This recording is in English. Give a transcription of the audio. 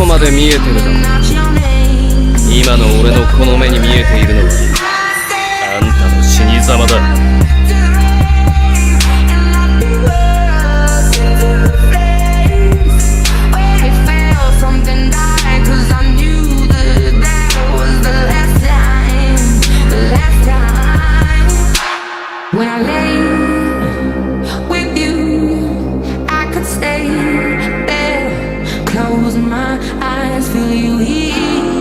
こまで見えてるだろう。今の俺のこの目に見えているのはあんたの死に様だ。When I lay with you, I could stay there, close my eyes, feel you here.